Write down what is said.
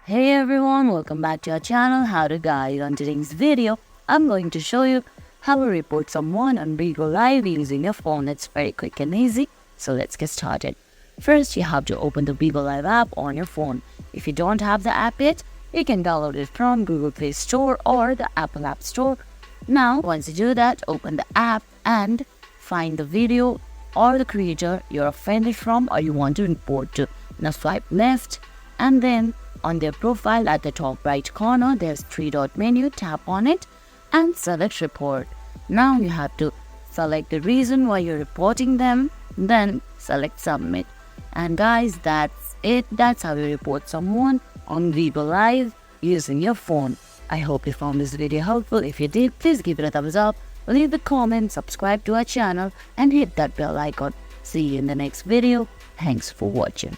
Hey everyone, welcome back to our channel How to Guide. On today's video, I'm going to show you how to report someone on Bigo Live using your phone. It's very quick and easy, so let's get started. First, you have to open the Bigo Live app on your phone. If you don't have the app yet, you can download it from Google Play Store or the Apple App Store. Now, once you do that, open the app and find the video or the creator you're offended from or you want to report to. Now swipe left and then on their profile at the top right corner, there's 3-dot menu. Tap on it and select report. Now you have to select the reason why you're reporting them, then select submit. And guys, that's it. That's how you report someone on Bigo Live using your phone. I hope you found this video helpful. If you did, please give it a thumbs up, leave a comment, subscribe to our channel and hit that bell icon. See you in the next video. Thanks for watching.